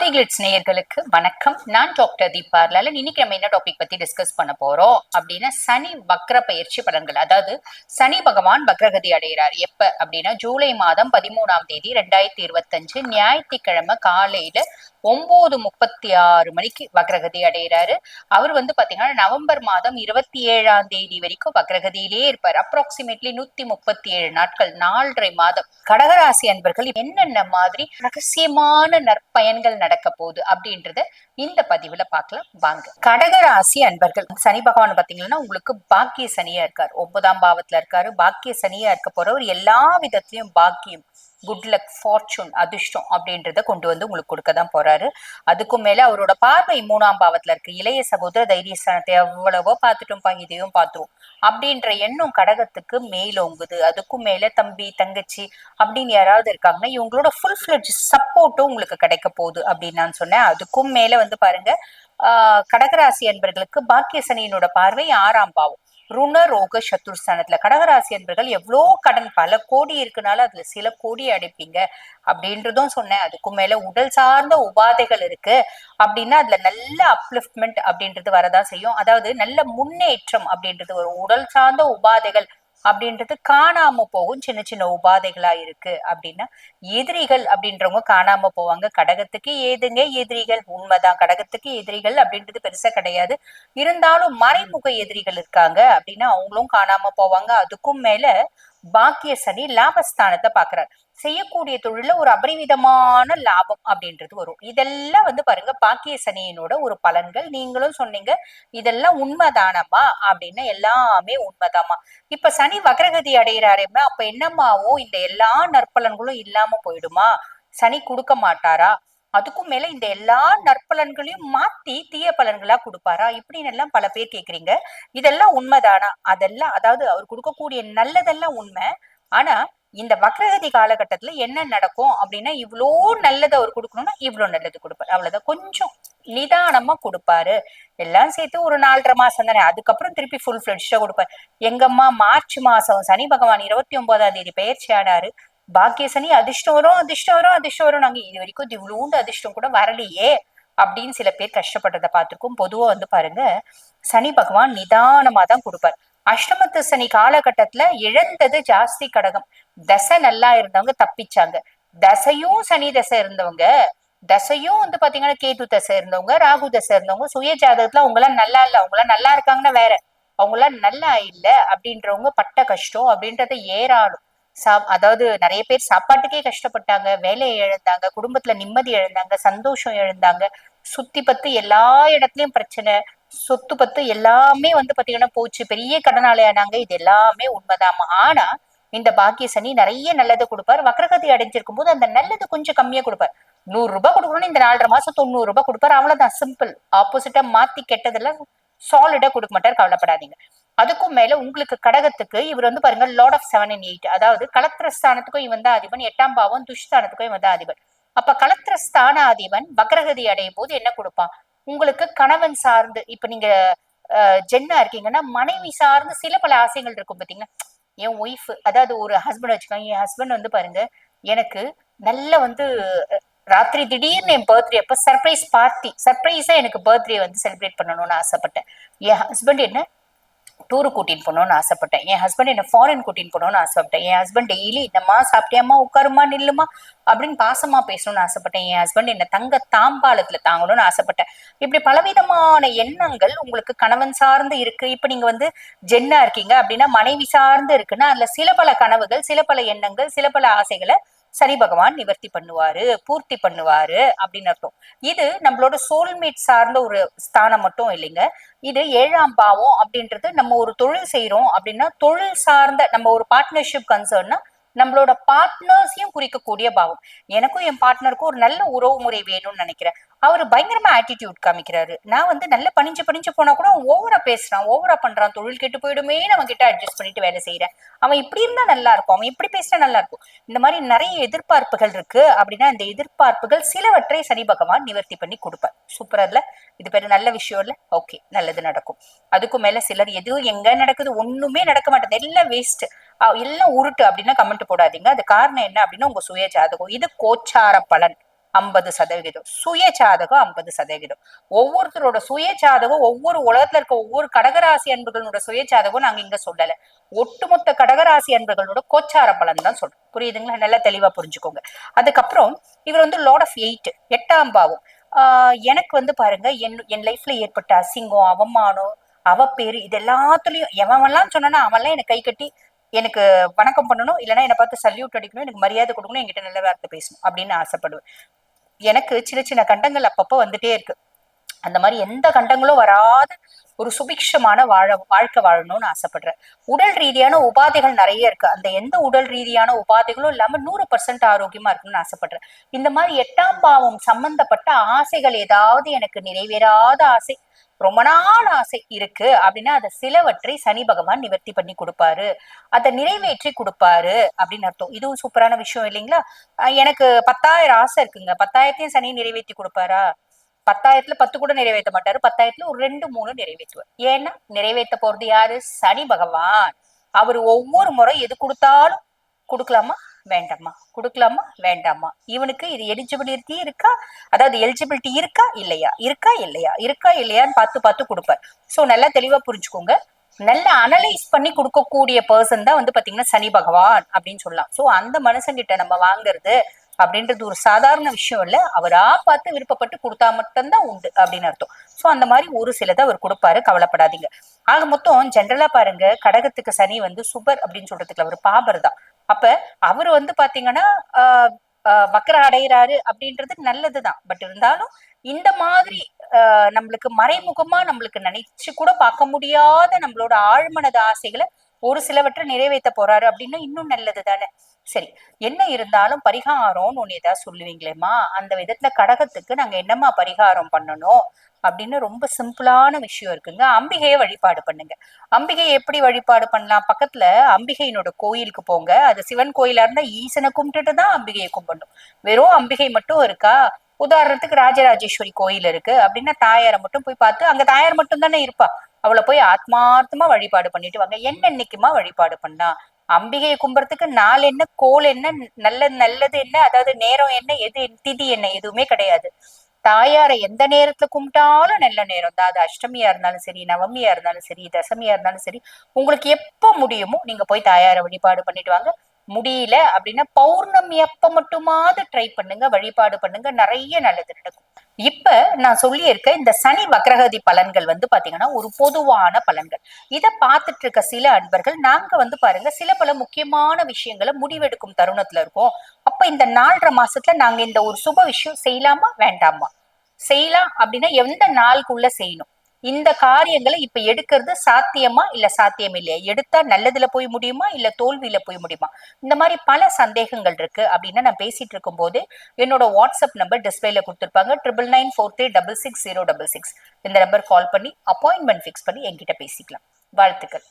ஆஸ்ட்ரோலிகிளிட்ஸ் நேயர்களுக்கு வணக்கம். நான் டாக்டர் தீபா லலன். இன்னைக்கு நம்ம என்ன டாபிக் பத்தி டிஸ்கஸ் பண்ண போறோம் அப்படின்னா, சனி வக்ர பயிற்சி பலன்கள். அதாவது சனி பகவான் வக்ரகதி அடைகிறார் எப்ப அப்படின்னா, ஜூலை மாதம் 13ஆம் தேதி 2025 ஞாயிற்றுக்கிழமை காலையில 9:36 மணிக்கு வக்ரகதி அடைகிறாரு. அவர் பாத்தீங்கன்னா நவம்பர் மாதம் 27ஆம் தேதி வரைக்கும் வக்ரகதியிலே இருப்பார். அப்ராக்சிமேட்லி 137 நாட்கள், 4.5 மாதம். கடகராசி அன்பர்கள் என்னென்ன மாதிரி ரகசியமான நற்பயன்கள் நடக்க போகுது அப்படின்றத இந்த பதிவுல பார்க்கலாம் வாங்க. கடகராசி அன்பர்கள், சனி பகவான் பாத்தீங்கன்னா உங்களுக்கு பாக்கிய சனியா இருக்காரு, 9ஆம் பாவத்துல இருக்காரு. பாக்கிய சனியா இருக்க போறவர் எல்லா விதத்திலயும் பாக்கியம், குட் லக், ஃபார்ச்சூன், அதிர்ஷ்டம் அப்படின்றத கொண்டு வந்து உங்களுக்கு கொடுக்கதான் போறாரு. அதுக்கும் மேல அவரோட பார்வை 3ஆம் பாவத்துல இருக்கு. இளைய சகோதர தைரியஸ்தானத்தை எவ்வளவோ பார்த்துட்டோம்ப்பா, இதையும் பார்த்துரும் அப்படின்ற எண்ணம் கடகத்துக்கு மேலோங்குது. அதுக்கும் மேல தம்பி தங்கச்சி அப்படின்னு யாராவது இருக்காங்கன்னா இவங்களோட ஃபுல் ஃபிளட்ஜ் சப்போர்ட்டும் உங்களுக்கு கிடைக்க போகுது அப்படின்னு நான் சொன்னேன். அதுக்கும் மேல பாருங்க, கடகராசி அன்பர்களுக்கு பாக்கிய சனியினோட பார்வை 6ஆம் பாவம், ருண ரோக சத்துருஸ்தானத்துல. கடகராசி அன்பர்கள் எவ்வளோ கடன் பல கோடி இருக்குனால அதுல சில கோடி அடைப்பீங்க அப்படின்றதும் சொன்னேன். அதுக்கும் மேல உடல் சார்ந்த உபாதைகள் இருக்கு அப்படின்னா அதுல நல்ல அப்லிஃப்ட்மெண்ட் அப்படின்றது வரதான் செய்யும். அதாவது நல்ல முன்னேற்றம் அப்படின்றது வரும். உடல் சார்ந்த உபாதைகள் அப்படின்றது காணாம போகும். சின்ன சின்ன உபாதைகளா இருக்கு அப்படின்னா எதிரிகள் அப்படின்றவங்க காணாம போவாங்க. கடகத்துக்கு ஏதுங்க எதிரிகள்? உண்மைதான், கடகத்துக்கு எதிரிகள் அப்படின்றது பெருசா கிடையாது. இருந்தாலும் மறைமுக எதிரிகள் இருக்காங்க அப்படின்னா அவங்களும் காணாம போவாங்க. அதுக்கும் மேல பாக்கிய சனி லாபஸ்தானத்தை பாக்குறாரு. செய்யக்கூடிய தொழில ஒரு அபரிவிதமான லாபம் அப்படின்றது வரும். இதெல்லாம் பாருங்க பாக்கிய சனியினோட ஒரு பலன்கள். நீங்களும் சொன்னீங்க இதெல்லாம் உண்மைதானம்மா அப்படின்னு. எல்லாமே உண்மைதாமா. இப்ப சனி வக்ரகதி அடைகிறாருன்னா அப்ப என்னம்மாவும் இந்த எல்லா நற்பலன்களும் இல்லாம போயிடுமா? சனி கொடுக்க மாட்டாரா? அதுக்கும் மேல இந்த எல்லா நற்பலன்களையும் மாத்தி தீய பலன்களா கொடுப்பாரா? இப்படின்னு எல்லாம் பல பேர் கேக்குறீங்க. இதெல்லாம் உண்மைதானா? அதெல்லாம், அதாவது அவர் கொடுக்கக்கூடிய நல்லதெல்லாம் உண்மை. ஆனா இந்த வக்ரகதி காலகட்டத்துல என்ன நடக்கும் அப்படின்னா, இவ்வளோ நல்லது அவர் கொடுக்கணும்னா இவ்வளவு நல்லது கொடுப்பாரு. அவ்வளவுதான், கொஞ்சம் நிதானமா கொடுப்பாரு. எல்லாம் சேர்த்து ஒரு 4.5 மாசம் தானே, அதுக்கப்புறம் திருப்பி ஃபுல் ஃபிளட்ஜா கொடுப்பாரு. எங்கம்மா மார்ச் மாசம் சனி பகவான் 29ஆம் தேதி பெயர்ச்சி ஆனாரு. பாக்கிய சனி அதிர்ஷ்டம் வரும் அதிர்ஷ்டம் வரும் அதிர்ஷ்டம் வரும், நாங்க இது வரைக்கும் இவ்வளோண்டு அதிர்ஷ்டம் கூட வரலையே அப்படின்னு சில பேர் கஷ்டப்பட்டதை பார்த்திருக்கோம். பொதுவா பாருங்க, சனி பகவான் நிதானமா தான் கொடுப்பார். அஷ்டமத்து சனி காலகட்டத்துல இழந்தது ஜாஸ்தி கடகம். தசை நல்லா இருந்தவங்க தப்பிச்சாங்க. தசையும் சனி தசை இருந்தவங்க, தசையும் பாத்தீங்கன்னா கேது தசை இருந்தவங்க, ராகு தசை இருந்தவங்க, சுய ஜாதகத்துல அவங்க எல்லாம் நல்லா இல்ல, அவங்க எல்லாம் நல்லா இருக்காங்கன்னா வேற, அவங்க எல்லாம் நல்லா இல்ல அப்படின்றவங்க பட்ட கஷ்டம் அப்படின்றத ஏறாடும். அதாவது நிறைய பேர் சாப்பாட்டுக்கே கஷ்டப்பட்டாங்க, வேலையை இழந்தாங்க, குடும்பத்துல நிம்மதி இழந்தாங்க, சந்தோஷம் இழந்தாங்க. சுத்தி பத்து எல்லா இடத்துலயும் பிரச்சனை, சொத்து பத்து எல்லாமே பாத்தீங்கன்னா போச்சு, பெரிய கடனாளி ஆனாங்க. இது எல்லாமே உண்மைதாமா. ஆனா இந்த பாக்கிய சனி நிறைய நல்லது கொடுப்பாரு. வக்ரகதி அடைஞ்சிருக்கும் போது அந்த நல்லது கொஞ்சம் கம்மியா கொடுப்பாரு. 100 ரூபாய் கொடுக்கணும்னு இந்த 4.5 மாசம் 90 ரூபாய் கொடுப்பாரு. அவ்வளவுதான், சிம்பிள். ஆப்போசிட்டா மாத்தி கெட்டதெல்லாம் சாலிடா கொடுக்க மாட்டாரு, கவலைப்படாதீங்க. அதுக்கும் மேல உங்களுக்கு கடகத்துக்கு இவர் பாருங்க லார்ட் ஆஃப் 7 and 8, அதாவது கலத்திரஸ்தானத்துக்கும் இவன் தான் அதிபன், 8ஆம் பாவம் துஷ்தானத்துக்கும் இவன் தான் அதிபன். அப்ப கலத்திரஸ்தான அதிபன் வக்ரகதி அடையும் போது என்ன கொடுப்பான்? உங்களுக்கு கணவன் சார்ந்து, இப்ப நீங்க ஜென்னா இருக்கீங்கன்னா மனைவி சார்ந்து சில பல ஆசைகள் இருக்கும் பாத்தீங்கன்னா. என் ஒய்ஃப், அதாவது ஒரு ஹஸ்பண்ட் வச்சுக்கோங்க, என் ஹஸ்பண்ட் பாருங்க எனக்கு நல்ல ராத்திரி திடீர்னு என் பர்த்டே அப்ப சர்ப்ரைஸ் பார்ட்டி, சர்ப்ரைஸா எனக்கு பர்த்டே செலிப்ரேட் பண்ணணும்னு ஆசைப்பட்டேன். என் ஹஸ்பண்ட் என்ன டூரு கூட்டின்னு போகணும்னு ஆசைப்பட்டேன். என் ஹஸ்பண்ட் என்ன ஃபாரின் கூட்டின்னு போகணும்னு ஆசைப்பட்டேன். என் ஹஸ்பண்ட் டெய்லி என்னம்மா சாப்பிட்டியாமா, உட்காருமா, நில்லுமா அப்படின்னு பாசமா பேசணும்னு ஆசைப்பட்டேன். என் ஹஸ்பண்ட் என்ன தங்க தாம்பாளத்துல தாங்கணும்னு ஆசைப்பட்டேன். இப்படி பலவிதமான எண்ணங்கள் உங்களுக்கு கணவன் சார்ந்து இருக்கு. இப்ப நீங்க ஜென்னா இருக்கீங்க அப்படின்னா மனைவி சார்ந்து இருக்குன்னா அதுல சில பல கனவுகள், சில பல எண்ணங்கள், சில பல ஆசைகளை சனி பகவான் நிவர்த்தி பண்ணுவாரு, பூர்த்தி பண்ணுவாரு அப்படின்னு அர்த்தம். இது நம்மளோட சோல்மேட் சார்ந்த ஒரு ஸ்தானம் மட்டும் இல்லைங்க. இது 7ஆம் பாவம் அப்படின்றது நம்ம ஒரு தொழில் செய்யறோம் அப்படின்னா தொழில் சார்ந்த நம்ம ஒரு பார்ட்னர்ஷிப் கன்சர்ன்னா நம்மளோட பார்ட்னர்ஸையும் குறிக்கக்கூடிய பாவம். எனக்கும் என் பார்ட்னருக்கும் ஒரு நல்ல உறவு முறை வேணும்னு நினைக்கிறேன். அவரு பயங்கரமா ஆட்டிடியூட் காமிக்கிறாரு. நான் நல்ல பணிஞ்சு பணிஞ்சு போனா கூட ஓவரா பேசுறான், ஓவரா பண்றான், தொழில் கெட்டு போயிடுமே நம்ம கிட்ட அட்ஜஸ்ட் பண்ணிட்டு வேலை செய்யறேன். அவன் இப்படி இருந்தா நல்லா இருக்கும், அவன் இப்படி பேசினா நல்லா இருக்கும். இந்த மாதிரி நிறைய எதிர்பார்ப்புகள் இருக்கு அப்படின்னா இந்த எதிர்பார்ப்புகள் சிலவற்றை சனி பகவான் நிவர்த்தி பண்ணி கொடுப்பார். சூப்பரா இல்ல? இது பேரு நல்ல விஷயம் இல்ல? ஓகே, நல்லது நடக்கும். அதுக்கும் மேல சிலர் எதுவும் எங்க நடக்குது, ஒண்ணுமே நடக்க மாட்டேது, எல்லாம் வேஸ்ட், எல்லாம் உருட்டு அப்படின்னா கமெண்ட் போடாதீங்க. அது காரணம் என்ன அப்படின்னா உங்க சுய ஜாதகம். இது கோச்சார பலன். 50%, சுய ஜாதகம் 50%. ஒவ்வொருத்தரோட சுய ஜாதகம், ஒவ்வொரு உலகத்துல இருக்க ஒவ்வொரு கடகராசி அன்பர்களோட சுய ஜாதகம் நாங்க இங்க சொல்லல. ஒட்டுமொத்த கடகராசி அன்பர்களோட கோச்சார பலன் தான் சொல்றோம். புரியுதுங்களா? நல்லா தெளிவா புரிஞ்சுக்கோங்க. அதுக்கப்புறம் இவர் வந்து லார்ட் ஆஃப் 8, 8ஆம் பாவம். எனக்கு வந்து பாருங்க, என் லைஃப்ல ஏற்பட்ட அசிங்கம், அவமானம், அவ பேரு, இது எல்லாத்துலயும் எவன்லாம் சொன்னா அவன்லாம் எனக்கு கை கட்டி எனக்கு வணக்கம் பண்ணணும், இல்லைன்னா என்னை பார்த்து சல்யூட் அடிக்கணும், எனக்கு மரியாதை கொடுக்கணும், என்கிட்ட நல்ல வார்த்தை பேசணும் அப்படின்னு ஆசைப்படுவேன். எனக்கு சின்ன சின்ன கண்டங்கள் அப்பப்போ வந்துட்டே இருக்கு. அந்த மாதிரி எந்த கண்டங்களும் வராத ஒரு சுபிக்ஷமான வாழ்க்கை வாழணும்னு ஆசைப்படுறேன். உடல் ரீதியான உபாதைகள் நிறைய இருக்கு. அந்த எந்த உடல் ரீதியான உபாதைகளும் இல்லாம 100% ஆரோக்கியமா இருக்குன்னு ஆசைப்படுறேன். இந்த மாதிரி 8ஆம் பாவம் சம்பந்தப்பட்ட ஆசைகள் ஏதாவது எனக்கு நிறைவேறாத ஆசை, ரொம்ப நாள் ஆசை இருக்கு அப்படின்னா அதை சிலவற்றை சனி பகவான் நிவர்த்தி பண்ணி கொடுப்பாரு, அதை நிறைவேற்றி கொடுப்பாரு அப்படின்னு அர்த்தம். இதுவும் சூப்பரான விஷயம் இல்லைங்களா? எனக்கு 10,000 ஆசை இருக்குங்க, 10,000த்தையும் சனி நிறைவேற்றி கொடுப்பாரா? 10,000த்துல 10 கூட நிறைவேற்ற மாட்டாரு, 10,000த்துல ஒரு 2, 3 நிறைவேற்றுவார். ஏன்னா நிறைவேற்ற போறது யாரு? சனி பகவான். அவர் ஒவ்வொரு முறை எது கொடுத்தாலும் கொடுக்கலாமா வேண்டாமா, கொடுக்கலாமா வேண்டாமா, இவனுக்கு இது எலிஜிபிலிட்டி இருக்கா, அதாவது எலிஜிபிலிட்டி இருக்கா இல்லையா, இருக்கா இல்லையா, இருக்கா இல்லையான்னு பார்த்து பார்த்து கொடுப்பார். சோ நல்லா தெளிவா புரிஞ்சுக்கோங்க. நல்லா அனலைஸ் பண்ணி கொடுக்கக்கூடிய பர்சன் தான் வந்து பாத்தீங்கன்னா சனி பகவான் அப்படின்னு சொல்லலாம். சோ அந்த மனுஷங்கிட்ட நம்ம வாங்குறது அப்படின்றது ஒரு சாதாரண விஷயம் இல்ல. அவரா பார்த்து விருப்பப்பட்டு கொடுத்தா மட்டும்தான் உண்டு அப்படின்னு அர்த்தம். சோ அந்த மாதிரி ஒரு சிலதை அவர் கொடுப்பாரு, கவலைப்படாதீங்க. ஆக மொத்தம் ஜென்ரலா பாருங்க, கடகத்துக்கு சனி வந்து சுபர் அப்படின்னு சொல்றதுக்கு அவர் பாபர் தான். அப்ப அவர் வந்து பாத்தீங்கன்னா வக்கரம் அடைகிறாரு அப்படின்றது நல்லதுதான். பட் இருந்தாலும் இந்த மாதிரி நம்மளுக்கு மறைமுகமா நம்மளுக்கு நினைச்சு கூட பார்க்க முடியாத நம்மளோட ஆழ்மனத ஆசைகளை ஒரு சிலவற்றை நிறைவேற்ற போறாரு அப்படின்னா இன்னும் நல்லது தானே. சரி, என்ன இருந்தாலும் பரிகாரம்னு ஒண்ணு ஏதாவது சொல்லுவீங்களேம்மா, அந்த விதத்துல கடகத்துக்கு நாங்க என்னம்மா பரிகாரம் பண்ணணும் அப்படின்னு ரொம்ப சிம்பிளான விஷயம் இருக்குங்க. அம்பிகையை வழிபாடு பண்ணுங்க. அம்பிகையை எப்படி வழிபாடு பண்ணலாம்? பக்கத்துல அம்பிகையினோட கோயிலுக்கு போங்க. அது சிவன் கோயிலா இருந்தா ஈசனை கும்பிட்டுட்டு தான் அம்பிகையை கும்பிடணும். வெறும் அம்பிகை மட்டும் இருக்கா? உதாரணத்துக்கு ராஜராஜேஸ்வரி கோயில் இருக்கு அப்படின்னா தாயாரை மட்டும் போய் பார்த்து, அங்க தாயார் மட்டும் தானே இருப்பா, அவளை போய் ஆத்மார்த்தமா வழிபாடு பண்ணிட்டு வாங்க. என்னன்னைக்குமா வழிபாடு பண்ணா? அம்பிகையை கும்புறதுக்கு நாள் என்ன, கோல் என்ன, நல்லது என்ன, அதாவது நேரம் என்ன, எது திதி என்ன, எதுவுமே கிடையாது. தாயாரை எந்த நேரத்துல கும்பிட்டாலும் நல்ல நேரம் தான். அது அஷ்டமியா இருந்தாலும் சரி, நவமியா இருந்தாலும் சரி, தசமியா இருந்தாலும் சரி, உங்களுக்கு எப்ப முடியுமோ நீங்க போய் தாயாரை வழிபாடு பண்ணிட்டு வாங்க. முடியல அப்படின்னா பௌர்ணமி அப்ப மட்டுமாவது ட்ரை பண்ணுங்க, வழிபாடு பண்ணுங்க, நிறைய நல்லது நடக்கும். இப்ப நான் சொல்லி இருக்க இந்த சனி வக்ரகதி பலன்கள் வந்து பாத்தீங்கன்னா ஒரு பொதுவான பலன்கள். இத பாத்துட்டு இருக்க சில அன்பர்கள் நாங்க வந்து பாருங்க சில பல முக்கியமான விஷயங்களை முடிவெடுக்கும் தருணத்துல இருக்கோம். அப்ப இந்த 4.5 மாசத்துல நாங்க இந்த ஒரு சுப விஷயம் செய்யலாமா வேண்டாமா, செய்யலாம் அப்படின்னா எந்த நாளுக்குள்ள செய்யணும், இந்த காரியங்களை இப்ப எடுக்கிறது சாத்தியமா இல்ல சாத்தியம் இல்லையா, எடுத்தா நல்லதுல போய் முடியுமா இல்ல தோல்வியில போய் முடியுமா, இந்த மாதிரி பல சந்தேகங்கள் இருக்கு அப்படின்னா நான் பேசிட்டு இருக்கும் போது என்னோட வாட்ஸ்அப் நம்பர் டிஸ்பிளேல கொடுத்துருப்பாங்க, 9994366066. இந்த நம்பர் கால் பண்ணி அப்பாயின்மெண்ட் பிக்ஸ் பண்ணி என்கிட்ட பேசிக்கலாம். வாழ்த்துக்கள்.